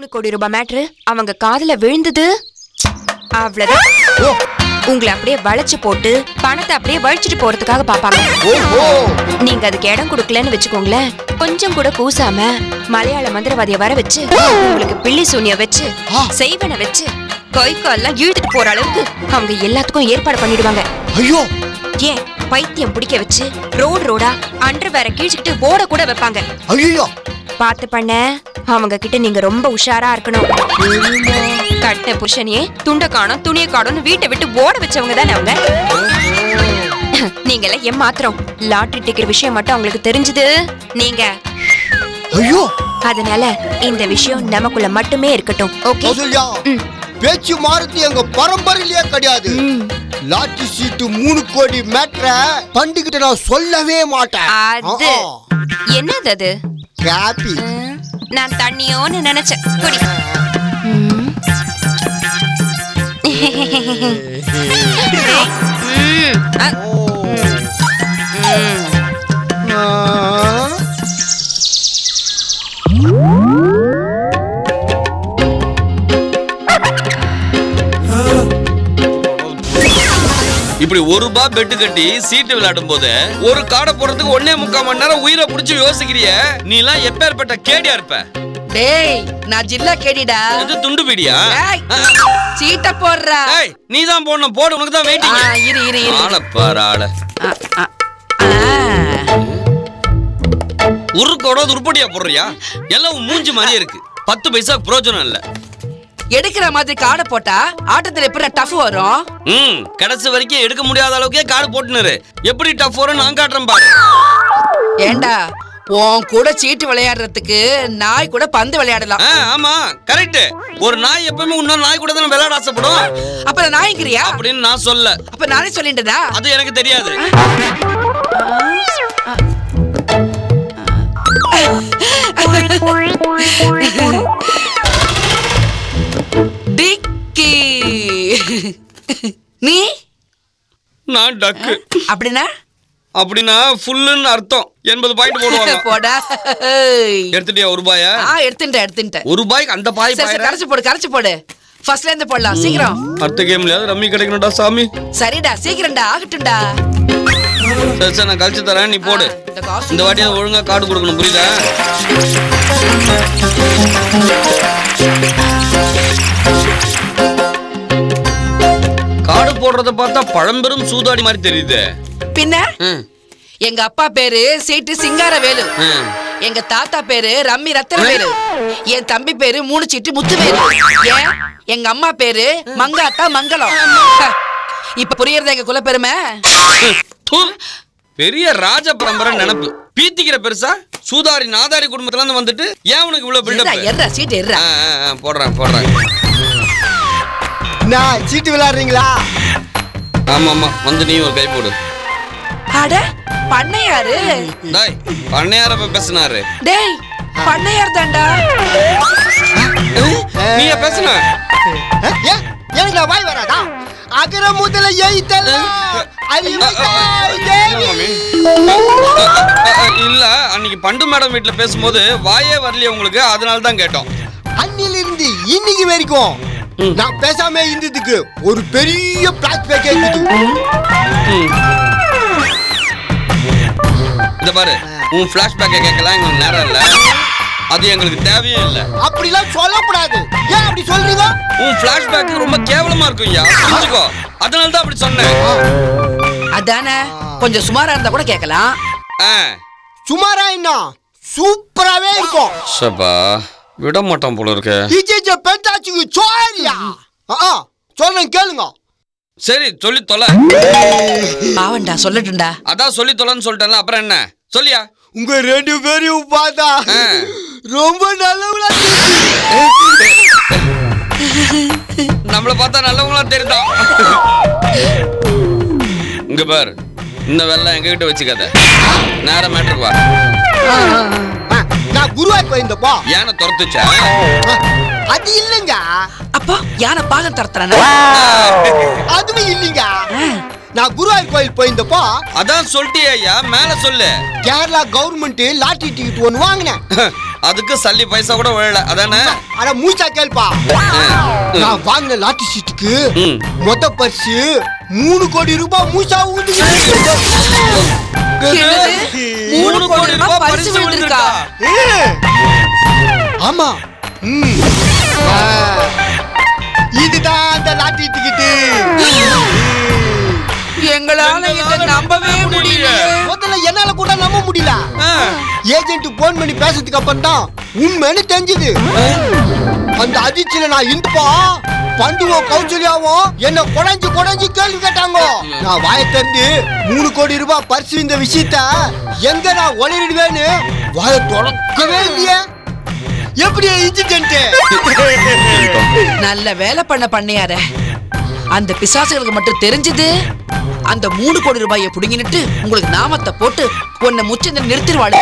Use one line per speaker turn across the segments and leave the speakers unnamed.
$3 கோடி மேட்ரு அவங்க காதுல விழுந்தது. அவ்வளவுதான். உங்களை அப்படியே வளைச்சு போட்டு பணத்தை அப்படியே வழிச்சிட்டு போறதுக்காக பாப்பாங்க. நீங்க அதுக்கு இடம் கொடுக்கலன்னு வச்சுக்கோங்களேன், கொஞ்சம் கூட கூசாம மலையாள மந்திரவாதிய வர வச்சு உங்களுக்கு பில்லி சூனிய வச்சு செய்வன வச்சு கை கால்லாம் இழுத்துட்டு போற அளவுக்கு அவங்க எல்லாத்துக்கும் ஏற்பாடு பண்ணிடுவாங்க.
ஐயோ,
ஏன் பைத்தியம் பிடிக்க வச்சு ரோடா அண்டர் வேற கீழ்ச்சிக்கிட்டு ஓட கூட வைப்பாங்க.
ஐயோ,
பார்த்து பண்ண அவங்க கிட்ட நீங்க ரொம்ப உஷாரா இருக்கணும். கட்ட புருஷனையே துண்ட காணோம் துணிய காணோம்னு வீட்டை விட்டு ஓட வச்சவங்க தானே அவங்க. நீங்க எல்லாம் ஏமாத்திரம் லாட்டரி டிக்கெட் விஷயம் மட்டும் அவங்களுக்கு தெரிஞ்சது நீங்க.
ஐயோ,
அதனால இந்த விஷயம் நமக்குள்ள மட்டுமே இருக்கட்டும். ஓகே,
பேச்சு மாறுது எங்க பரம்பரையிலேயே கிடையாது. லாட்டரி சீட்டு 3 கோடி மேட்ர பண்டிகிட்ட நான் சொல்லவே மாட்டேன்.
அது என்னது? அது
காபி.
நான் தண்ணியோன்னு நினைச்சேன். குடி.
இப்படி $1 பெட்டு கட்டி சீட்டு விளையாடும் போது ஒரு காடை போடுறதுக்கு 1.25 மணி நேரம் உயிரை புடிச்சு யோசிக்கிறிய. நீ எல்லாம் எப்பேற்பட்ட கேடியா இருப்ப?
டேய், நான் ஜில்லா கேடிடா.
இது துண்டு பீடியா?
சீட்ட போடுறா.
ஏய், நீ தான் போடணும். போடு, உனக்கு தான் வெயிட்டிங்.
இரு.
ஆள பாரு ஆள. உருக்கோட உருப்படியா போடுறியா? எல்லாம் மூஞ்சி மாதிரியே இருக்கு. 10 பைசா பிரயோஜனம் இல்ல.
எடுக்கிற மாதிரி காடை போட்டா ஆட்டத்துல எப்படி டஃப் வரும்?
கடைசி வரைக்கும் எடுக்க முடியாத அளவுக்கே காடு போட்டுனரு. எப்படி டஃப் வரும் நான் காட்டுறேன் பாரு.
ஏண்டா, உன் கூட சீட்டு விளையாடுறதுக்கு நாய் கூட பந்து விளையாடலாம்.
ஆமா, கரெக்ட். ஒரு நாய் எப்பவுமே இன்னொரு நாய் கூட தான் விளையாட ஆசைப்படும்.
அப்ப நாய்ங்கிறியா
அப்படின்னு நான் சொல்ல.
அப்ப நானே சொல்லிட்டேனா? அது
எனக்கு தெரியாது.
டிக்கி. நீ?
நான் டக்கு.
அப்படின்னா
ஃபுல்லுன்னு அர்த்தம். 80 பாயிண்ட் போடுவாங்க.
போடா.
எடுத்துட்டியா $1?
எடுத்துட்டேன்.
$1 அந்த பாய் பாய்.
கரைச்சு போடு. ஃபர்ஸ்ட்ல இருந்து போடலாம். சீக்கிரம்.
அடுத்த கேம்ல ரம்மி கிடைக்கணும்டா சாமி.
சரிடா, சீக்கிரம்டா, ஆகட்டும்டா.
சரி, நான் கழிச்சு தரேன், நீ போடு. இந்த வாட்டியா ஒழுங்கா கார்டு கொடுக்கணும், புரியுதா? கார்டு போடுறத பார்த்தா பழம்பெரும் சூதாடி மாதிரி தெரியுது.
பின்ன எங்க அப்பா பேரு சீட்டு சிங்காரவேலு, எங்க தாத்தா பேரு ரம்மி ரத்தனவேலு, என் தம்பி பேரு 3 சீட்டு முத்துவேலு, எங்க அம்மா பேரு மங்காத்தா மங்களம். இப்ப புரியறது எங்க குல பெருமை.
பெரிய ராஜ பரம்பரை நினைப்பு. பீத்திக்கிற பெருசா சூதாரி நாதாரி குடும்பத்துல இருந்து வந்துட்டு ஏன் உனக்கு இவ்வளவு பில்டப்?
எர்ரா சீட் எர்ரா.
போடுறேன்.
நான் சீட்டு விளையாடுறீங்களா?
ஆமா, வந்து நீ ஒரு கை போடு.
அட, பண்ணையாரு.
டேய், பண்ணையார பேசுனாரு.
டேய், பண்ணையார் தான்டா.
நீ பேசுன?
எனக்கு வாய் வராதா? அகர முதல எழுத்தல
இல்ல, அன்னைக்கு பண்டு மேடம் வீட்டுல பேசும்போது வாயே வரலையே உங்களுக்கு, அதனால தான் கேட்டோம்.
அன்னில இருந்து இன்னைக்கு வரைக்கும் நான் பேசாம இருந்ததுக்கு ஒரு பெரிய பிளாஷ்பேக் இருக்குது.
இத பாரு, உன் பிளாஷ்பேக்கை கேட்கலாம் எங்களுக்கு நேரம் இல்ல, அது எங்களுக்கு தேவையே இல்ல.
அப்படிலாம் சொல்லக்கூடாது. ஏன் அப்படி சொல்றீங்க?
உன் பிளாஷ்பேக் ரொம்ப கேவலமா இருக்கும்யா, புரிஞ்சுக்கோ. அதனால தான் அப்படி சொன்னேன்.
அதானே, கொஞ்சம் சுமாரா இருந்தா கூட கேட்கலாம்.
சுமாரா என்ன, சூப்பராவே இருக்கும்.
சபா விட மாட்டான் போல இருக்கு.
இஜே பெண்டாச்சுக்கு சோரியா. சொல்றேன் கேளுங்க.
சரி, சொல்லி தொலை.
பாவண்டா, சொல்லட்டும்டா.
அதான் சொல்லி தொலைன்னு சொல்லிட்டேன்ல, அப்புறம் என்ன சொல்லியா?
உங்க 2 பேரையும் பார்த்தா ரொம்ப நல்லவங்களா
நம்மள பார்த்தா நல்லவங்களா தெரியுதா? இங்க பாரு, இந்த வெள்ளம் எங்க கிட்ட வச்சுக்காத. நேரம் மேட்டருக்கு வா.
நான் குருவாய் போயிருந்தப்போ
யானை துரத்துச்சா?
அது இல்லைங்க.
அப்போ யானை பாகம் துரத்துறானா?
அதுவும் இல்லைங்க. நான் குருவாயூர் கோயில் போயிருந்தப்போ.
அதான் சொல்லிட்டியா? மேல சொல்லு.
கேரளா கவர்மெண்ட் லாட்டரி டிக்கெட் ஒன்று வாங்கினேன்.
அதுக்கு சல்லி பைசா கூட விழல அதானே?
அட மூச்சா கேள்பா. நான் வாங்கின லாட்டரி சீட்டுக்கு மொத்த பரிசு 3 கோடி ரூபாய் மூச்சா ஊந்துக்கிட்டு.
3 கோடி ரூபாய் பரிசு விழுந்திருக்கா?
ஆமா. இதுதான் அந்த லாட்டரி டிக்கெட்டு.
எங்களால இதை நம்பவே முடியல.
முதல்ல என்னால கூட நம்ப முடியல. ஏஜென்ட் போன் பண்ணி பேசுறதுக்கு அப்புறம் தான் உண்மைன்னு தெரிஞ்சது. அந்த அதிர்ச்சியில நான் இந்துப்பா பண்டுவோ கௌசல்யாவோ என்ன குடஞ்சு கேள்வி கேட்டாங்க. நான் வாயை திறந்து 3 கோடி ரூபாய் பரிசு இந்த விஷயத்த எங்க நான் ஒளிடுவேன்னு வாயை தொடக்கவே இல்லையே. எப்படி இன்சிடென்ட்?
நல்ல வேலை பண்ணையார. அந்த பிசாசுகளுக்கு மட்டும் தெரிஞ்சது அந்த 3 கோடி ரூபாயை புடுங்கிட்டு உங்களுக்கு நாமத்தை போட்டு உன்னை முச்சந்த நிறுத்திடுவாடு.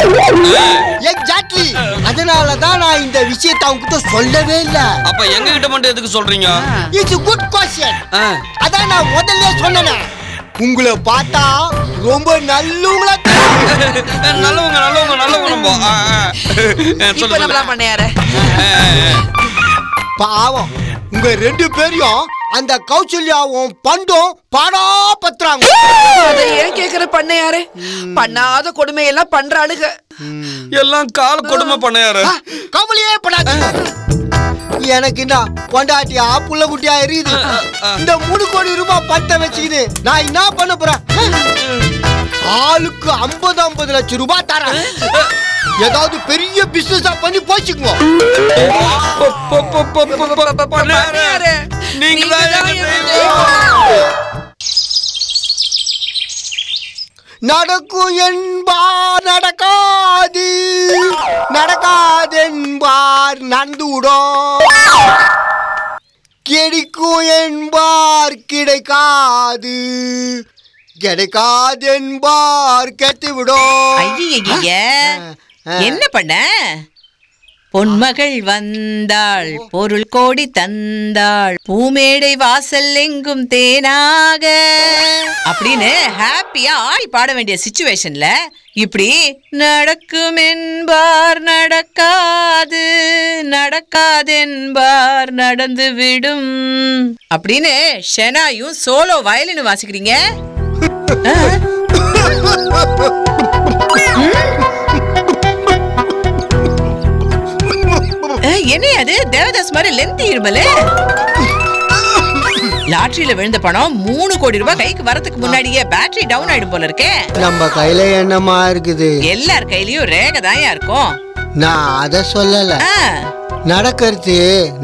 எக்ஸாக்ட்லி. அதனாலதான் நான் இந்த விஷயத்தை அவங்க கிட்ட சொல்லவே இல்ல.
அப்ப எங்க கிட்ட மட்டும் எதுக்கு சொல்றீங்க?
It's good question. அதான் நான் முதல்ல சொன்னேன். உங்களை பார்த்தா ரொம்ப நல்லவங்களா
நல்லவங்க
பண்ணையார.
பாவம் உங்க 2 பேரையும் அந்த கௌசல்யாவும் பண்டும் பாடா பத்துறாங்க.
அதை ஏன் கேக்குற பண்ணையாரே? பண்ணாத கொடுமையெல்லாம் பண்றாளுக.
எல்லாம் கால கொடுமை பண்ணையாரு.
கவலையே படாது. எனக்கு என்ன பொண்டாட்டியா புள்ள குட்டியா இருக்குது. இந்த 3 கோடி ரூபாய் பத்த வச்சுக்கிது நான் என்ன பண்ண போறேன்? ஆளுக்கு 50 லட்சம் ரூபாய் தரேன். ஏதாவது பெரிய பிசினஸ் பண்ணி போச்சுக்குங்க. நடக்கும் என்பார் நடக்காது, நடக்காதென்பார் நடந்துவிடும், கிடைக்கும் என்பார் கிடைக்காது, கிடைக்காதென்பார் கெட்டுவிடும்.
என்ன பண்ண? பொன்மகள் வந்தாள், பொருள் கோடி தந்தாள், பூமேடை வாசல் எங்கும் தேனாக அப்படின்னு ஹாப்பியா ஆடி பாட வேண்டிய சிச்சுவேஷன்ல இப்படி நடக்கும் என்பார் நடக்காது, நடக்காதென்பார் நடந்து விடும் அப்படின்னு ஷெனாயும் சோலோ வயலின் வாசிக்கிறீங்க. என்ன அது தேவதாஸ் மாதிரி லென்த் இருமல? லாட்டரியில விழுந்த பணம் 3 கோடி ரூபாய் கைக்கு வரதுக்கு முன்னாடியே பேட்டரி டவுன் ஆயிடும் போல இருக்கே.
நம்ம கையில என்னமா இருக்குது?
எல்லார் கையிலயும் ரேகை தாயா இருக்கும்.
நான் அத சொல்லல. நடக்கிறது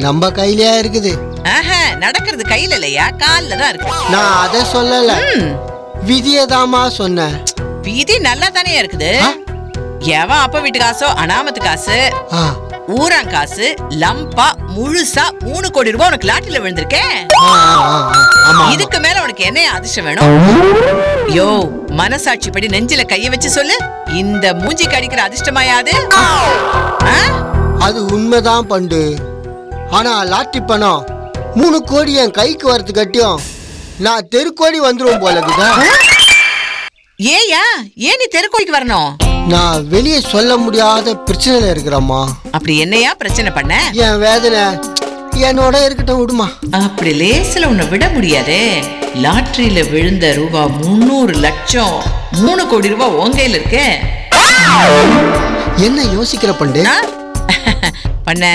நம்ம கையிலயா இருக்குது.
நடக்கிறது கையில இல்லையா, கால்ல தான் இருக்கு.
நான் அத சொல்லல, விதியதாமா சொன்னேன்.
விதி நல்லா தானே இருக்குது. எவன் அப்ப வீட்டு காசோ அனாமத்து காசு ஊரான் காசு லம்பா முழுசா 3 கோடி ரூபாய் உனக்கு லாட்டரியில விழுந்திருக்கேன். இதுக்கு மேல உனக்கு என்ன அதிர்ஷ்டம் வேணும்? யோ மனசாட்சி படி நெஞ்சில கைய வச்சு சொல்லு, இந்த மூஞ்சி கடிக்கிற அதிர்ஷ்டமாயாது?
அது உண்மைதான் பண்டு. ஆனா லாட்டரி பணம் 3 கோடி என் கைக்கு வரது கட்டியும் நான் தெருக்கோடி வந்துருவோம் போல இருக்குதா.
ஏயா ஏன் நீ தெருக்கோடிக்கு வரணும்?
நான் வெளியே சொல்ல முடியாத பிரச்சனையில இருக்கிறேம்மா.
அப்படி என்னையா பிரச்சனை பண்ண?
என் வேதனை என்னோட இருக்கட்டும் விடுமா.
அப்படி லேசில உன்னை விட முடியாதே. லாட்டரியில விழுந்த ரூபா 300 லட்சம் 3 கோடி ரூபாய் உங்கையில இருக்கே.
என்ன யோசிக்கிற பண்டு?
பண்ண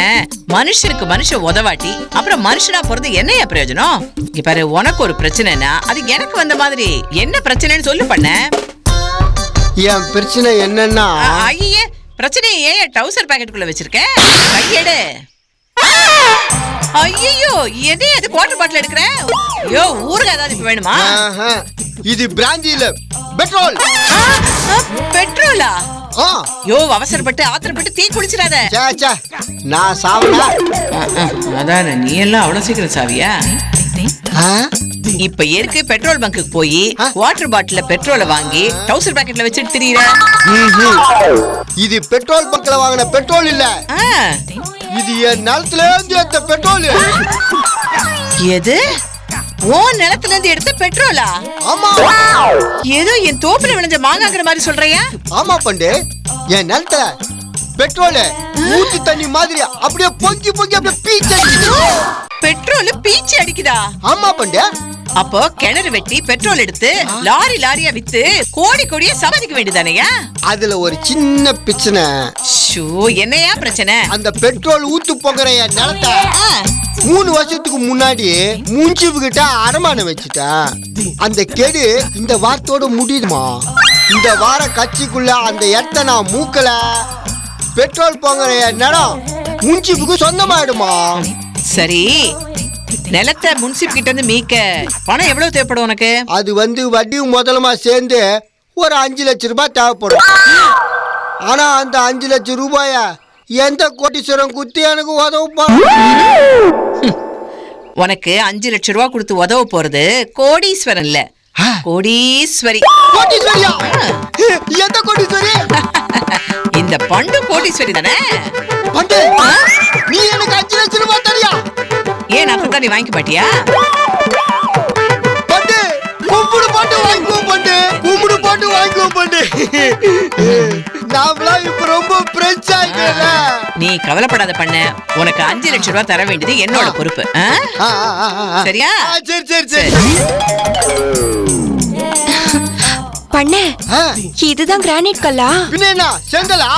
மனுஷனுக்கு மனுஷன் உதவாட்டி அப்புறம் மனுஷனா போறது என்னையா பிரயோஜனம்? இங்க பாரு, உனக்கு ஒரு பிரச்சனைனா அது எனக்கு வந்த மாதிரி. என்ன பிரச்சனைன்னு சொல்லு பண்ண.
என் பிரச்சனை என்னன்னா,
ஐயே பிரச்சனையை ஏன் டவுசர் பாக்கெட்டுக்குள்ள வச்சிருக்க? கையெடு. ஐயோ எதே அது குவார்டர் பாட்டில் எடுக்கிற? யோ ஊருக்கு ஏதாவது இப்ப வேணுமா?
இது பிராந்தி இல்ல, பெட்ரோல்.
பெட்ரோலா? யோ அவசரப்பட்டு ஆத்திரப்பட்டு தீ குடிச்சிடாத.
நான் சாவனா?
அதான நீ எல்லாம் அவ்வளவு சீக்கிரம் சாவியா? இப்ப எதுக்கு பெட்ரோல் பங்குக்கு போய் வாட்டர் பாட்டில பெட்ரோலை வாங்கி டவுசர் பாக்கெட்ல வச்சிட்டு திரியற?
இது பெட்ரோல் பங்க்ல வாங்கின பெட்ரோல் இல்ல, இது என் நிலத்துல இருந்து எடுத்த பெட்ரோல்.
எது? ஓ நிலத்துல இருந்து எடுத்த பெட்ரோலா?
ஆமா.
ஏதோ என் தோப்புல விளைஞ்ச மாங்காங்கிற மாதிரி சொல்றியா?
ஆமா பண்டு, என் நிலத்துல பெட்ரோல் ஊத்து தண்ணி மாதிரி அப்படியே பொங்கி பொங்கி அப்படியே பீச்சு அடிக்குது.
பெட்ரோல் பீச்சி அடிக்குதா?
ஆமா பண்டே.
அப்போ கிணறு வெட்டி பெட்ரோல் எடுத்து லாரி லாரியா வித்து கோடி கோடியா சம்பாதிக்க வேண்டியதானயா?
அதுல ஒரு சின்ன பிரச்சனை.
ஷோ, என்னையா பிரச்சனை?
அந்த பெட்ரோல் ஊத்து போகிற நிலத்தை 3 வருஷத்துக்கு முன்னாடி முன்சிப்புகிட்ட அடமானம் வச்சுட்டேன். அந்த கெடு இந்த வாரத்தோட முடியுமா? இந்த வார கட்சிக்குள்ள அந்த இடத்த நான் மூக்கல. பெட்ரோல் போகிற நிலம் முன்சிப்புக்கு சொந்தமாயிடுமா?
சரி, நிலத்தை முன்சிப் கிட்ட இருந்து மீக்க பணம் எவ்வளவு தேவைப்படும் உனக்கு?
அது வட்டியும் முதலமா சேர்ந்து ஒரு 5 லட்சம் ரூபாய் தேவைப்படும். ஆனா அந்த 5 லட்சம் ரூபாய எந்த கோட்டீஸ்வரம் குத்தி எனக்கு உதவுப்பா?
உனக்கு 5 லட்சம் ரூபாய் கொடுத்து உதவ போறது கோடீஸ்வரன் இல்ல, கோடீஸ்வரி.
கோட்டீஸ்வரியா? எந்த கோட்டீஸ்வரி?
இந்த பண்டு கோடீஸ்வரி தானே?
பண்டு, நீ எனக்கு 5 லட்சம் ரூபாய் தரியா?
ஏன் அப்பதான் நீ வாங்கிக்க மாட்டியா?
பண்டு, கும்பிடு போட்டு வாங்குவோம் பண்டு, கும்பிடு போட்டு வாங்குவோம் பண்டு. நாமளா இப்ப ரொம்ப ஃப்ரெண்ட்ஸ் ஆயிட்டோம்ல.
நீ கவலைப்படாத பண்ண, உனக்கு 5 லட்சம் ரூபாய் தர வேண்டியது என்னோட பொறுப்பு. சரியா?
சரி சரி சரி.
பண்ண இதுதான் கிரானைட் கல்லா?
பின்ன செங்கலா?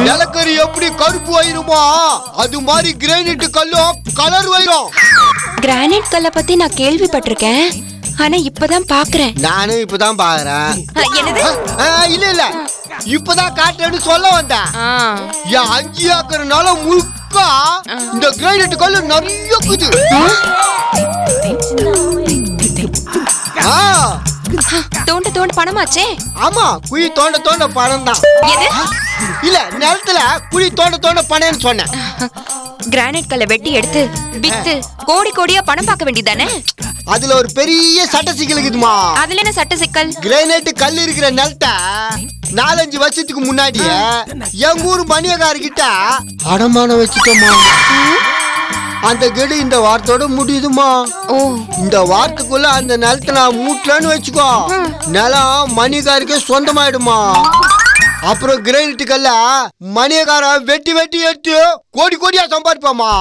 நிலக்கரி எப்படி கருப்பு ஆயிருமோ அது மாதிரி கிரானைட் கல்லும் கலர் ஆயிரும்.
கிரானைட் கல்லை பத்தி நான் கேள்விப்பட்டிருக்கேன், ஆனா இப்பதான் பாக்குறேன்.
நானும் இப்பதான் பாக்குறேன்.
என்னது?
இல்ல இல்ல, இப்பதான் காட்டுறேன்னு சொல்ல வந்தேன். என் 5 ஏக்கர்னால முழுக்க இந்த கிரானைட் கல்லு நிறைய இருக்குது.
தோண்ட தோண்ட பணமாச்சே?
ஆமா, குழி தோண்ட தோண்ட பணம் தான். இல்ல, நிலத்துல குழி தோண்ட தோண்ட பணம்னு சொன்னேன்.
கிரானைட் கல்லை வெட்டி எடுத்து வித்து கோடி கோடியா பணம் பார்க்க வேண்டியதானே?
அதுல ஒரு பெரிய சட்ட சிக்கல் இருக்குதுமா.
அதுல என்ன சட்ட சிக்கல்?
கிரானைட் கல் இருக்கிற நிலத்தை 4-5 வருஷத்துக்கு முன்னாடியே எங்க ஊர் மணியக்காரர்கிட்ட அடமானம் வச்சுட்டோமா. அந்த கெடு இந்த வாரத்தோட முடியுதுமா. இந்த வாரத்துக்குள்ள அந்த நிலத்தை நான் மூட்டலன்னு வச்சுக்கோ, நிலம் மணிகாருக்கே சொந்தமாயிடுமா. அப்புறம் கிரானைட் கல்ல மணியக்கார வெட்டி வெட்டி எடுத்து கோடி கோடியா சம்பாதிப்பாமா.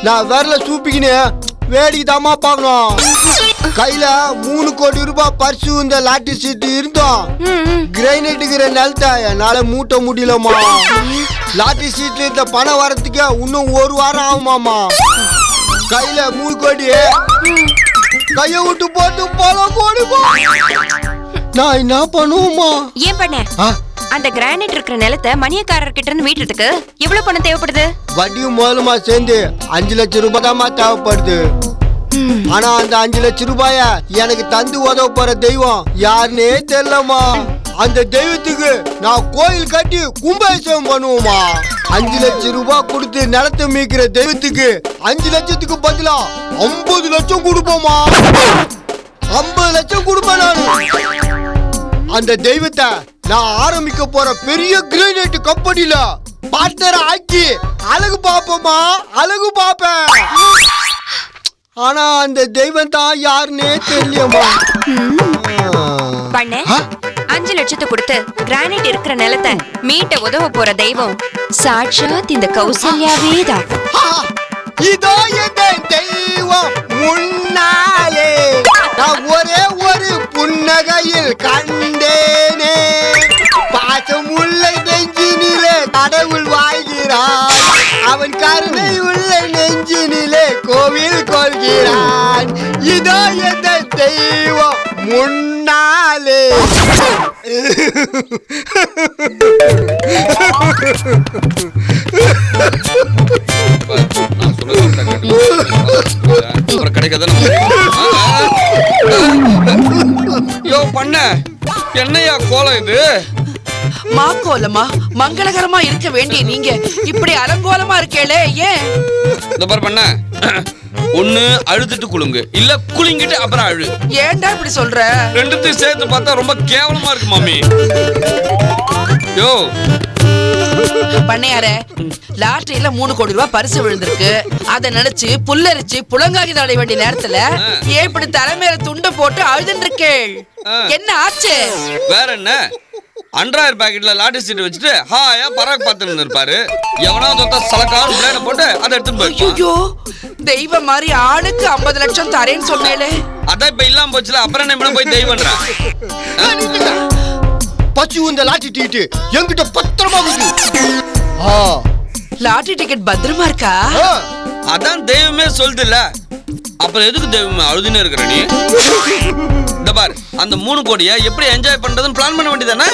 நான் விரல சூப்பிக்கின்னு வேடிக்கை தாமா பாக்கணும். கையில 3 கோடி ரூபாய் பரிசு இந்த லாட்டி சீட்டு இருந்தோம். கிரானைட்டுக்கிற நிலத்தை என்னால மூட்ட முடியலமா. லாட்டி சீட்ல இருந்த பணம் வரத்துக்கு இன்னும் 1 வாரம் ஆகுமாமா. கையில 3 கோடி கைய விட்டு போட்டு பல கோடி. நான் என்ன பண்ணுவோமா?
ஏன் பண்ண? அந்த கிரானைட் இருக்கிற நிலத்தை மணியக்காரர் கிட்ட இருந்து மீட்டறதுக்கு எவ்வளவு பணம் தேவைப்படுது?
வட்டியும் முதலுமா சேர்ந்து 5 லட்சம் ரூபாய் தான் தேவைப்படுது. ஆனா அந்த 5 லட்சம் ரூபாய எனக்கு தந்து உதவ போற தெய்வம் யாருன்னே தெரியலமா. அந்த தெய்வத்துக்கு நான் கோயில் கட்டி கும்பாபிஷேகம் பண்ணுவோமா. 5 லட்சம் ரூபாய் கொடுத்து நிலத்தை மீக்கிற தெய்வத்துக்கு 5 லட்சத்துக்கு பதிலா 50 லட்சம் கொடுப்போமா. 50 லட்சம் கொடுப்பேன் நானு. அந்த தெய்வத்தை நான் ஆரம்பிக்க போற பெரிய கிரானைட் கம்பெனில பார்ட்னர் ஆக்கி அழகு பாப்போமா, அழகு பாப்பேன். ஆனா அந்த தெய்வம் தான் யாருன்னே தெரியலமா.
பண்ண 5 லட்சத்தை கொடுத்து கிரானைட் இருக்கிற நிலத்தை மீட்ட உதவ போற தெய்வம் சாட்சாத் இந்த கௌசல்யாவே தான்.
இதோ எந்த தெய்வம் முன்னாலே நான் ஒரே ஒரு புன்னகையில் கண்டேனே. பாசமுள்ள நெஞ்சினிலே கடவுள் வாழ்கிறான், அவன் கருணை உள்ள நெஞ்சினிலே கோவில் கொள்கிறான். இதோ எந்த தெய்வம் முன்னாலே.
என்னையா கோலம் இது?
மாக்கோலமா மங்களகரமா இருக்க வேண்டிய நீங்க இப்படி அலங்கோலமா இருக்கேளே, ஏன்?
இந்த பாரு பண்ண, ஒண்ணு அழுதுட்டு குலுங்கு, இல்ல குலுங்கிட்டு அப்புறம் அழு.
ஏன்டா இப்படி சொல்ற?
ரெண்டுத்தையும் சேர்த்து பார்த்தா ரொம்ப கேவலமா இருக்கு மாமி. யோ
பண்ணையாரே, லாட்டரியில 3 கோடி ரூபாய் பரிசு விழுந்திருக்கு. அதை நினைச்சு புல்லரிச்சு புலங்காகி தடைய வேண்டிய நேரத்துல ஏன் இப்படி தலைமையில துண்டை போட்டு அழுதுன்னு இருக்கேள்? என்ன ஆச்சு?
வேற என்ன, 100 பாக்கெட்ல லாட்டரி சீட் வச்சுட்டு ஹாயா பராக் பார்த்துட்டு இருப்பாரு. எவனாவது ஒருத்த சலக்கான பிளேனை போட்டு அதை எடுத்துட்டு போய்.
ஐயோ, தெய்வம் மாதிரி ஆளுக்கு 50 லட்சம் தரேன்னு சொன்னேலே.
அதான் இப்ப இல்லாம போச்சுல, அப்புறம் என்ன போய் தெய்வம்ன்றா?
பச்சு இந்த லாட்டரி டிக்கெட் என்கிட்ட பத்திரமா இருக்கு.
லாட்டரி டிக்கெட் பத்திரமா இருக்கா?
அதான் தெய்வமே சொல்லுதுல்ல, அப்புறம் எதுக்கு தெய்வமே அழுதுன்னு இருக்கிற நீ? இந்த பாரு, அந்த 3 கோடியை எப்படி என்ஜாய் பண்றதுன்னு பிளான் பண்ண வேண்டியதானே?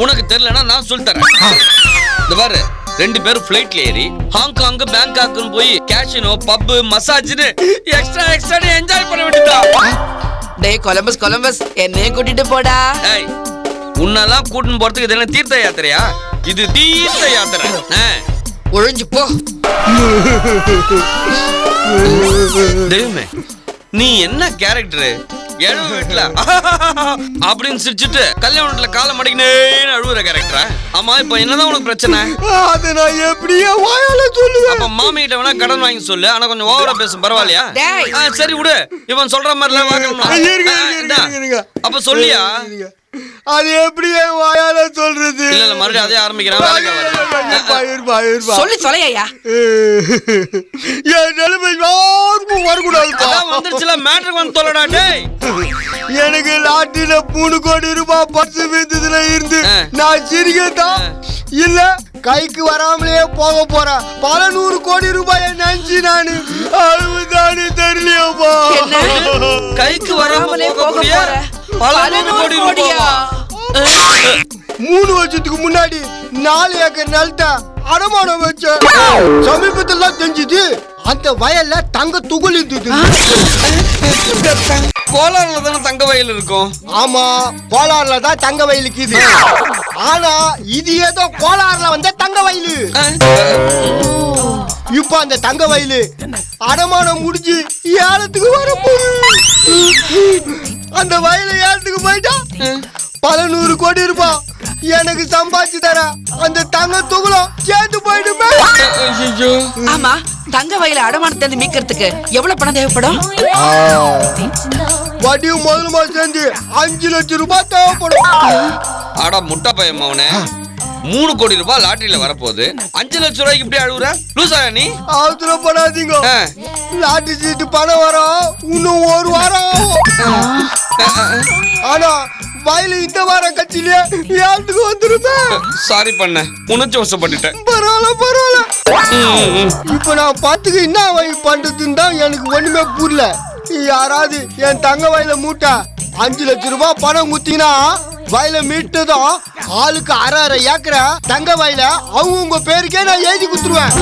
உனக்கு தெரியலன்னா நான் சொல்லி தரேன். இந்த பாரு, 2 பேரும் ஃபிளைட்ல ஏறி ஹாங்காங் பேங்காக்னு போய் கேஷினோ பப் மசாஜ்னு எக்ஸ்ட்ரா என்ஜாய் பண்ண வேண்டியதா?
டேய் கொலம்பஸ் என்னையும் கூட்டிட்டு போடா.
ஏய், உன்னெல்லாம் கூட்டின்னு போறதுக்கு இது என்ன தீர்த்த யாத்திரையா? இது தீர்த்த யாத்திரை.
ஒழிஞ்சு போ.
தெய்வமே, நீ என்ன கேரக்டர்? எழுவ வீட்டுல அப்படின்னு சிரிச்சுட்டு கல்யாணத்துல காலை மடிக்கினே அழுவுற கேரக்டரா? ஆமா, இப்ப என்னதான் உனக்கு பிரச்சனை?
அது நான் எப்படியே வாயால சொல்லுவேன்.
அப்ப மாமி கிட்ட வேணா கடன் வாங்கி சொல்லு, ஆனா கொஞ்சம் ஓவரா பேசும், பரவாயில்லையா?
டேய்.
சரி விடு, இவன் சொல்ற மாதிரிலாம் வாங்கணும். அப்ப சொல்லியா?
அது எப்படியே வாயால சொல்றது?
இல்ல மறுபடியும் அதே ஆரம்பிக்கிறான்.
சொல்லி சொல்லையா?
என் நிலைமை யாருக்கும் வரக்கூடாது.
வந்துருச்சுல, மேட்ருக்கு வந்து சொல்லடா. டேய்,
எனக்கு லாட்டில 3 கோடி ரூபாய் பர்ஸ் வித்ததுல இருந்து நான் சிரிக்கத்தான் இல்ல கைக்கு வராமலே போக போறேன். பல 100 கோடி ரூபாய் நினைச்சு நானு அழுவுதானு தெரியலையோப்பா.
கைக்கு வராமலே போக பல 100 கோடி ரூபாயா?
3 வருஷத்துக்கு முன்னாடி 4 ஏக்கர் நிலத்தை அடமானம் வச்சேன். சமீபத்துல தான் தெரிஞ்சுது அந்த வயல்ல தங்க துகள் இருந்தது.
கோலாறுல தானே தங்க வயல் இருக்கும்.
ஆமா, கோலாறுல தான் தங்க வயல் இருக்குது. ஆனா இது ஏதோ கோலாறுல வந்த தங்க வயலு. இப்ப அந்த தங்க வயலு அடமானம் முடிஞ்சு ஏலத்துக்கு வரப்போகுது. அந்த வயல ஏலத்துக்கு போயிட்டா பல 100 கோடி ரூபாய் எனக்கு சம்பாதிச்சு தர அந்த தங்க துகளும் சேர்ந்து போயிடுமே.
ஆமா, தங்க வயல அடமானத்தை மீக்கிறதுக்கு எவ்வளவு பணம் தேவைப்படும்?
வட்டியும் முதலுமா சேர்ந்து 5 லட்சம் ரூபாய் தேவைப்படும்.
அட முட்டை பையன் மவனே, 3 கோடி ரூபாய் லாட்டரியில வரப்போகுது, 5 லட்சம் ரூபாய்க்கு இப்படி அழுகுற? லூசா நீ?
அவசரப்படாதீங்க, லாட்டரி சீட்டு பணம் வரும் இன்னும் 1 வாரம் ஆகும். ஆனா வயலு இந்த வாரம் கட்சியிலே ஏலத்துக்கு வந்துருமே.
சாரி பண்ண, உணர்ச்சி வசப்பட்டுட்டேன்.
பரவாயில்ல. இப்ப நான் பாத்துக்கு என்ன வழி பண்றதுன்னு தான் எனக்கு ஒண்ணுமே புரியல. யாராவது என் தங்க வயல மூட்டை 5 லட்சம் ரூபாய் பணம் குத்தினா வயல மீட்டதும் ஆளுக்கு 1/2 ஏக்கரை தங்க வயல அவங்க பேருக்கே நான் எழுதி குத்துருவேன்.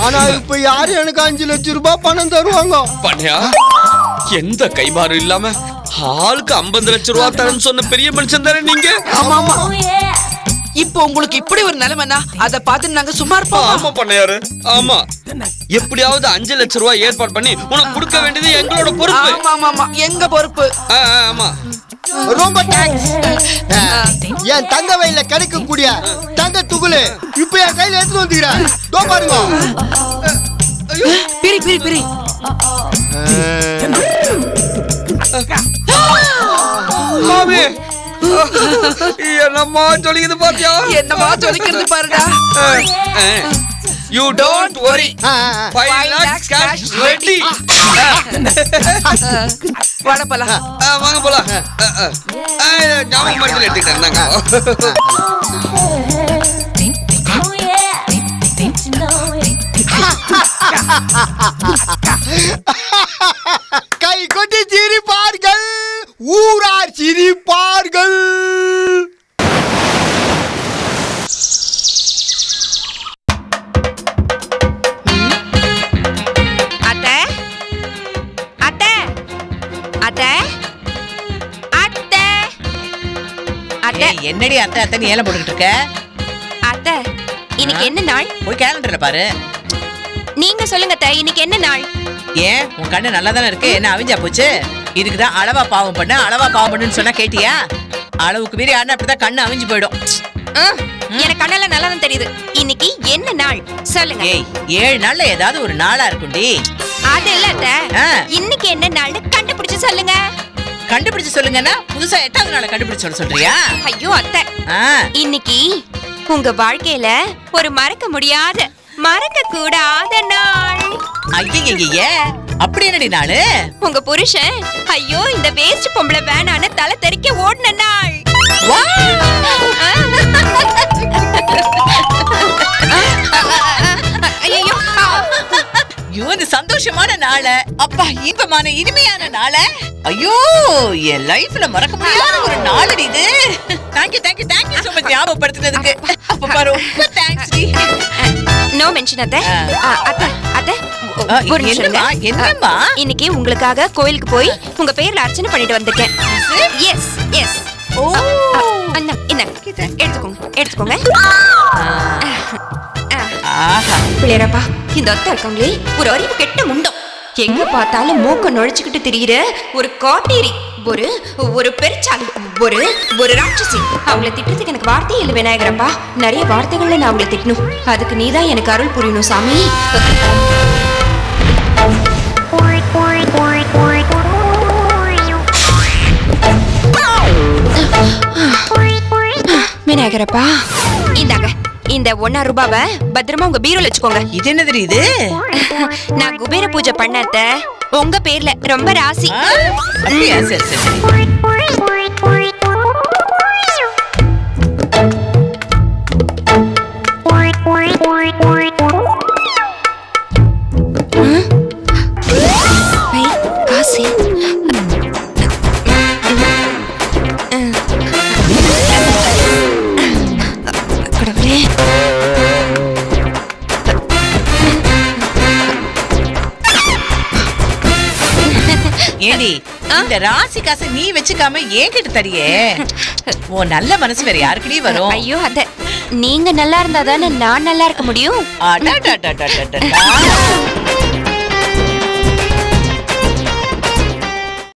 ஆனா இப்ப யாரு எனக்கு 5 லட்சம் ரூபாய் பணம் தருவாங்க?
பண்ணியா, எந்த கைமாறு இல்லாம ஆளுக்கு 50 லட்சம் ரூபாய் தரேன்னு சொன்ன பெரிய மனுஷன் தானே நீங்க?
ஆமா. இப்போ உங்களுக்கு இப்படி ஒரு நிலைமைனா அதை பார்த்து நாங்க சும்மா இருப்போம்.
ஆமா பண்ணையாரு, ஆமா. எப்படியாவது 5 லட்சம் ரூபாய் ஏற்பாடு பண்ணி உனக்கு கொடுக்க வேண்டியது எங்களோட பொறுப்பு.
ஆமா, எங்க பொறுப்பு.
ஆமா.
ரொம்ப தேங்க்ஸ். என் தங்க வயல்ல கிடைக்கக்கூடிய தங்க துகுலு இப்ப என் கையில எடுத்து வந்துக்கிறேன். தோ பாருங்க.
பிரி.
மாமி, என்னம்மா சொல்லிக்குது பாத்தியா?
என்னமா சொல்லிக்கிறது பாருடா.
You don't worry. 5 lakhs cash ready.
வாடா போலாம்.
வாங்க போலாம். ஞாபகம் மறந்து எடுத்துக்கிட்டேன்.
கை கொட்டி சிரிப்பார்கள், ஊரார் சிரிப்பார்கள்.
என்னடி அத்தை அத்தை ஏலம் போட்டுக்கிட்டு இருக்க?
அத்தை, இன்னைக்கு என்ன நாள்?
போய் கேலண்டர்ல பாரு.
நீங்க சொல்லுங்க அத்தை, இன்னைக்கு என்ன நாள்?
ஏன் உன் கண்ணு நல்லா தானே இருக்கு, என்ன அவிஞ்சா போச்சு? இதுக்குதான் அளவா பாவம் பண்ணுன்னு சொன்னா கேட்டியா? அளவுக்கு மீறி ஆனா அப்படிதான் கண்ணு அவிஞ்சு போயிடும்.
எனக்கு கண்ணெல்லாம் நல்லா தான் தெரியுது. இன்னைக்கு என்ன நாள் சொல்லுங்க.
ஏய், 7 நாள்ல ஏதாவது ஒரு நாளா இருக்கும்டி.
அது இல்ல அத்தை, இன்னைக்கு என்ன நாள்னு கண்டுபிடிச்சு சொல்லுங்க.
கண்டுபிடிச்சு சொல்லுங்கன்னா புதுசா 8வது நாளை கண்டுபிடிச்சு சொல்றியா?
ஐயோ அத்தை,
ஆ,
இன்னைக்கு உங்க வாழ்க்கையில ஒரு மறக்க முடியாத மறக்க கூடாத நாள்.
ஐயே அப்படி என்னடி நாளு?
உங்க புருஷன் ஐயோ இந்த வேஸ்ட் பொம்பளை வேணான்னு தலை தெறிக்க ஓடின நாள். ஐயோ
இது சந்தோஷமான நாள, அப்பா இன்பமான இனிமையான நாள, ஐயோ என் லைஃப்ல மறக்க முடியாத ஒரு நாள் இது. Thank you thank you thank you so much ஞாபகப்படுத்தினதுக்கு. அப்ப பாரு, ரொம்ப தேங்க்ஸ் டி.
நோ மென்ஷன் அத்தை. அத்தை அத்தை ஒரு நிமிஷம்
என்னம்மா என்னம்மா?
இன்னைக்கு உங்களுக்காக கோயிலுக்கு போய் உங்க பேர்ல அர்ச்சனை பண்ணிட்டு வந்திருக்கேன். S S.
ஓ
அண்ணா என்ன எடுத்துக்கோங்க எடுத்துக்கோங்க.
ஆஹா
பிள்ளையரப்பா, இந்த அத்தை இருக்காங்களே ஒரு அறிவு கெட்ட முண்டம். எங்க பார்த்தாலும் மூக்க நுழைச்சுக்கிட்டு திரியிற ஒரு காட்டேரி, ஒரு ஒரு பெருச்சாலி, ஒரு ஒரு ராட்சசி. அவங்கள திட்டத்துக்கு எனக்கு வார்த்தையே இல்லை விநாயகரப்பா. நிறைய வார்த்தைகள்ல நான் அவங்களை திட்டணும். அதுக்கு நீதான் எனக்கு அருள் புரியணும் சாமி. விநாயகரப்பா, இந்தாங்க இந்த 1 ரூபாவை பத்திரமா உங்க பீரோல வச்சுக்கோங்க.
இது என்ன தெரியுது?
நான் குபேர பூஜை பண்ணத உங்க பேர்ல ரொம்ப ராசி.
அப்படியா? சரி சரி சரி.
காசு கடவுளே.
ஏடி இந்த ராசி காசை நீ வச்சுக்காம என்கிட்ட தரியே? ஓ நல்ல மனசு வேற யாருக்குடி வரும்?
ஐயோ அத, நீங்க நல்லா இருந்தா தானே நான் நல்லா இருக்க முடியும்.
அடடடடடடடா.